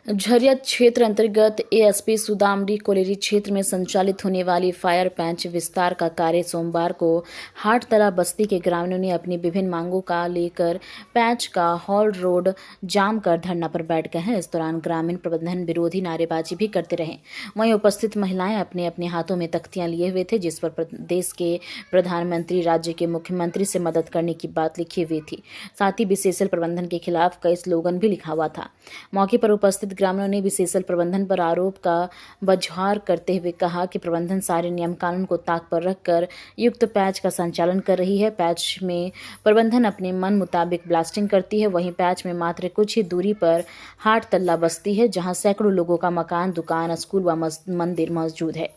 झरिया क्षेत्र अंतर्गत ASP Sudamdih cholerae क्षेत्र में संचालित होने वाली फायर पैंच विस्तार का कार्य सोमवार को हाटतला बस्ती के ग्रामीणों ने अपनी विभिन्न मांगों का लेकर पैंच का हॉल रोड जाम कर धरना पर बैठ गए हैं। इस दौरान ग्रामीण प्रबंधन विरोधी नारेबाजी भी करते रहे। वहीं उपस्थित महिलाएं अपने अपने हाथों में तख्तियां लिए हुए थे, जिस पर देश के प्रधानमंत्री, राज्य के मुख्यमंत्री से मदद करने की बात लिखी हुई थी। साथ ही बीसीसीएल प्रबंधन के खिलाफ कई स्लोगन भी लिखा हुआ था। मौके पर उपस्थित ग्रामीणों ने बीसीसीएल प्रबंधन पर आरोप का बहिष्कार करते हुए कहा कि प्रबंधन सारे नियम कानून को ताक पर रखकर युक्त पैच का संचालन कर रही है। पैच में प्रबंधन अपने मन मुताबिक ब्लास्टिंग करती है। वहीं पैच में मात्र कुछ ही दूरी पर हाटतला बस्ती है, जहां सैकड़ों लोगों का मकान, दुकान, स्कूल व मंदिर मौजूद है।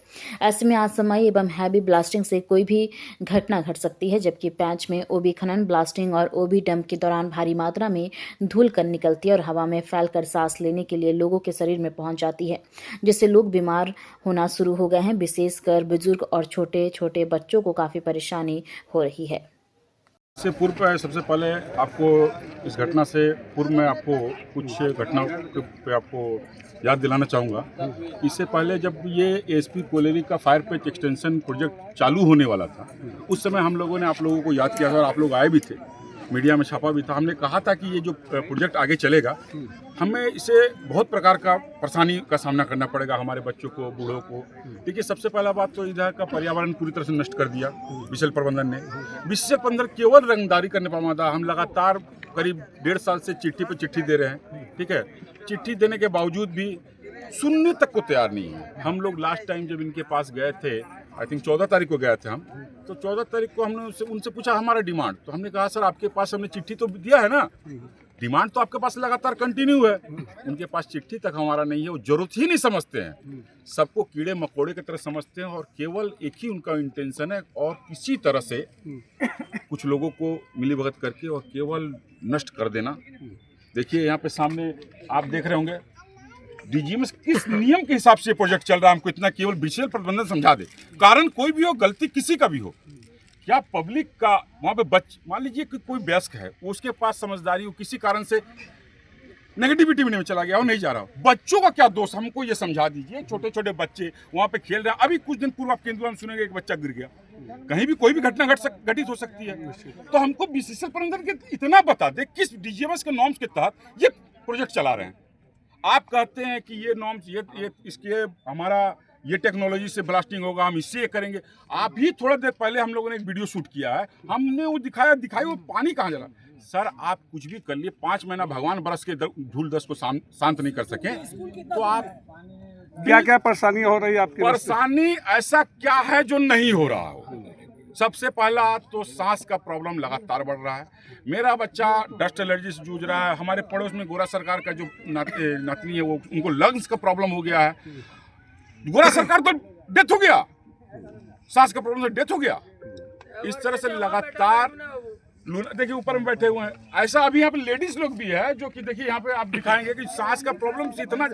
ऐसे में आसमाई एवं हैवी ब्लास्टिंग से कोई भी घटना घट सकती है, जबकि पैच में ओबी खनन, ब्लास्टिंग और ओबी डंप के दौरान भारी मात्रा में धूल कण निकलती है और हवा में फैलकर सांस लेने के लिए लोगों के शरीर में पहुंच जाती है, जिससे लोग बीमार होना शुरू हो गए हैं। विशेषकर बुजुर्ग और छोटे छोटे बच्चों को काफी परेशानी हो रही है। इससे पूर्व सबसे पहले आपको इस घटना से पूर्व में आपको कुछ घटना पे आपको याद दिलाना चाहूँगा। इससे पहले जब ये एएसपी कोलेरी का फायर पैच एक्सटेंशन प्रोजेक्ट चालू होने वाला था, उस समय हम लोगों ने आप लोगों को याद किया था और आप लोग आए भी थे, मीडिया में छापा भी था। हमने कहा था कि ये जो प्रोजेक्ट आगे चलेगा, हमें इसे बहुत प्रकार का परेशानी का सामना करना पड़ेगा, हमारे बच्चों को, बूढ़ों को। देखिए, सबसे पहला बात तो इधर का पर्यावरण पूरी तरह से नष्ट कर दिया बीसीसीएल प्रबंधन ने। बीसीसीएल प्रबंधन केवल रंगदारी करने पर मादा। हम लगातार करीब 1.5 साल से चिट्ठी पर चिट्ठी दे रहे हैं, ठीक है। चिट्ठी देने के बावजूद भी सुनने तक को तैयार नहीं है। हम लोग लास्ट टाइम जब इनके पास गए थे, आई थिंक 14 तारीख को गए थे हम, तो 14 तारीख को हमने उनसे पूछा हमारा डिमांड। तो हमने कहा सर, आपके पास हमने चिट्ठी तो दिया है ना, डिमांड तो आपके पास लगातार कंटिन्यू है। उनके पास चिट्ठी तक हमारा नहीं है, वो जरूरत ही नहीं समझते हैं, सबको कीड़े मकोड़े की तरह समझते हैं और केवल एक ही उनका इंटेंशन है और किसी तरह से कुछ लोगों को मिलीभगत करके और केवल नष्ट कर देना। देखिए, यहाँ पे सामने आप देख रहे होंगे डीजीएमएस किस नियम के हिसाब से प्रोजेक्ट चल रहा है, हमको इतना केवल बीसीसीएल प्रबंधन समझा दे। कारण कोई भी हो, गलती किसी का भी हो, क्या पब्लिक का वहाँ पे मान लीजिए कि कोई वयस्क है, उसके पास समझदारी हो, किसी कारण से नेगेटिविटी में चला गया हो, नहीं जा रहा हो, बच्चों का क्या दोष, हमको ये समझा दीजिए। छोटे छोटे बच्चे वहाँ पे खेल रहे हैं। अभी कुछ दिन पूर्व आप केंद्र में सुनेंगे एक बच्चा गिर गया, कहीं भी कोई भी घटना घटित हो सकती है। तो हमको बीसीसीएल प्रबंधन के इतना बता दे किस डीजीएमएस के नॉर्म्स के तहत ये प्रोजेक्ट चला रहे हैं। आप कहते हैं कि ये नॉर्म्स, ये इसके हमारा ये टेक्नोलॉजी से ब्लास्टिंग होगा, हम इससे ये करेंगे। आप ही थोड़ा देर पहले हम लोगों ने एक वीडियो शूट किया है, हमने वो दिखाई वो पानी कहाँ जला। सर, आप कुछ भी कर लिए, 5 महीना भगवान बरस के धूल दस को शांत नहीं कर सके, तो आप क्या क्या परेशानी हो रही है आपकी? परेशानी ऐसा क्या है जो नहीं हो रहा हो? सबसे पहला तो सांस का प्रॉब्लम लगातार बढ़ रहा है। मेरा बच्चा डस्ट एलर्जी से जूझ रहा है। हमारे पड़ोस में गोरा सरकार का जो नातनी है, वो उनको लंग्स का प्रॉब्लम हो गया है। गोरा सरकार तो डेथ हो गया, सांस का प्रॉब्लम से डेथ हो गया। इस तरह से लगातार देखिए ऊपर में बैठे हुए हैं। ऐसा अभी यहाँ पे लेडीज लोग भी है जो कि देखिए यहाँ पे आप दिखाएंगे कि सांस का प्रॉब्लम से इतना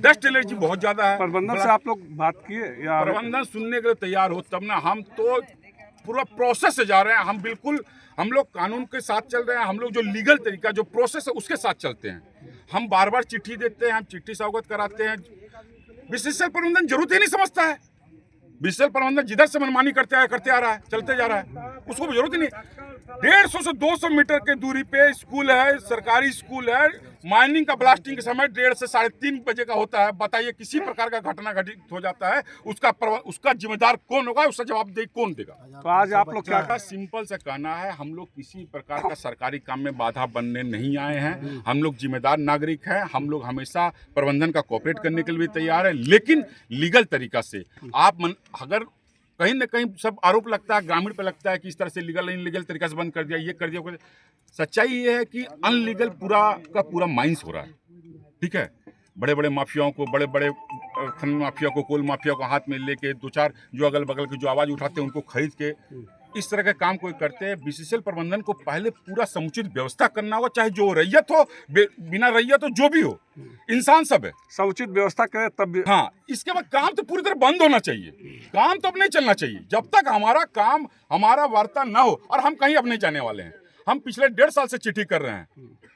डस्ट एलर्जी बहुत ज्यादा है। प्रबंधन से आप लोग बात किए या? प्रबंधन सुनने के लिए तैयार हो तब ना। हम तो पूरा प्रोसेस से जा रहे हैं। हम लोग कानून के साथ चल रहे हैं। हम लोग जो लीगल तरीका, जो प्रोसेस है, उसके साथ चलते हैं। हम बार बार चिट्ठी देते हैं, हम चिट्ठी से अवगत कराते हैं। बीसीसीएल प्रबंधन जरूरत ही नहीं समझता है। बीसीसीएल प्रबंधन जिधर से मनमानी करते आ रहा है, चलते जा रहा है, उसको जरूरत ही नहीं। 150 से 200 मीटर के दूरी पे स्कूल है, सरकारी स्कूल है। माइनिंग का ब्लास्टिंग के समय 1:30 से 3:30 बजे का होता है। बताइए, किसी प्रकार का घटना घटित हो जाता है, उसका जिम्मेदार कौन होगा, उसका जवाबदेही कौन देगा? तो आज आप लोग क्या? सिंपल से कहना है, हम लोग किसी प्रकार का सरकारी काम में बाधा बनने नहीं आए हैं। हम लोग जिम्मेदार नागरिक हैं। हम लोग हमेशा प्रबंधन का कोऑपरेट करने के लिए भी तैयार है, लेकिन लीगल तरीका से। अगर कहीं ना कहीं सब आरोप लगता है, ग्रामीण पे लगता है कि इस तरह से लीगल इनलीगल तरीका से बंद कर दिया, ये कर दिया। सच्चाई ये है कि अनलीगल पूरा का पूरा माइंस हो रहा है, ठीक है। बड़े बड़े माफियाओं को, बड़े बड़े खनन माफिया को, कोल माफिया को हाथ में लेके 2-4 जो अगल बगल के जो आवाज उठाते हैं उनको खरीद के इस तरह के काम कोई करते हैं। बीसीसीएल प्रबंधन को पहले पूरा समुचित व्यवस्था करना होगा, चाहे जो रैयत हो, बिना रैयत हो, जो भी हो, इंसान सब है। समुचित व्यवस्था करें तब। हाँ, इसके बाद काम तो पूरी तरह बंद होना चाहिए। काम तो अब नहीं चलना चाहिए जब तक हमारा काम, हमारा वार्ता ना हो। और हम कहीं अब नहीं जाने वाले हैं। हम पिछले 1.5 साल से चिट्ठी कर रहे हैं।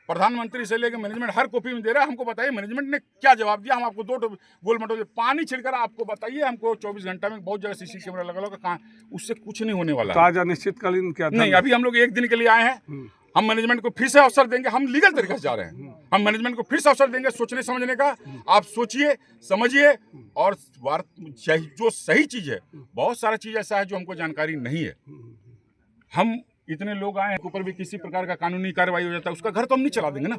प्रधानमंत्री से लेकर मैनेजमेंट हर कॉपी में दे रहा है। हमको बताइए मैनेजमेंट ने क्या जवाब दिया। हम आपको 2 गोल मटोल पानी छिड़कर आपको बताइए, हमको 24 घंटा में बहुत जगह सीसी कैमरा लगा होगा, कहाँ उससे कुछ नहीं होने वाला है। ताजा अनिश्चितकालीन क्या था? नहीं, अभी हम लोग 1 दिन के लिए आए हैं। हम मैनेजमेंट को फिर से अवसर देंगे। हम लीगल तरीके से जा रहे हैं। हम मैनेजमेंट को फिर से अवसर देंगे सोचने समझने का। आप सोचिए समझिए, और जो सही चीज़ है, बहुत सारा चीज़ ऐसा है जो हमको जानकारी नहीं है। हम इतने लोग आए हैं, ऊपर भी किसी प्रकार का कानूनी कार्रवाई हो जाता है, उसका घर तो हम नहीं चला देंगे ना।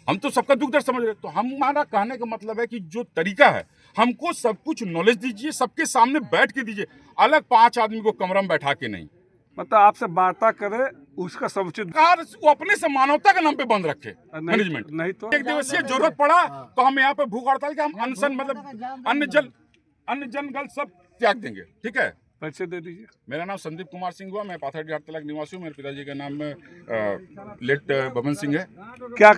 हम तो सबका दुख दर्द समझ रहे। तो हमारा कहने का मतलब है कि जो तरीका है, हमको सब कुछ नॉलेज दीजिए, सबके सामने बैठ के दीजिए, अलग 5 आदमी को कमरा में बैठा के नहीं। मतलब आपसे वार्ता करे, उसका समुचित सरकार वो अपने से मानवता के नाम पे बंद रखे मैनेजमेंट। नहीं तो 1 दिवसीय जरूरत पड़ा तो हम यहाँ पे भूख हड़ताल के हम अनशन मतलब अन्न जल गल सब त्याग देंगे। ठीक है, पैसे दे दीजिए। मेरा नाम संदीप कुमार सिंह हुआ, मैं पाथरडी हड़ताल निवासी हूँ। मेरे पिताजी का नाम लेट बबन सिंह है। क्या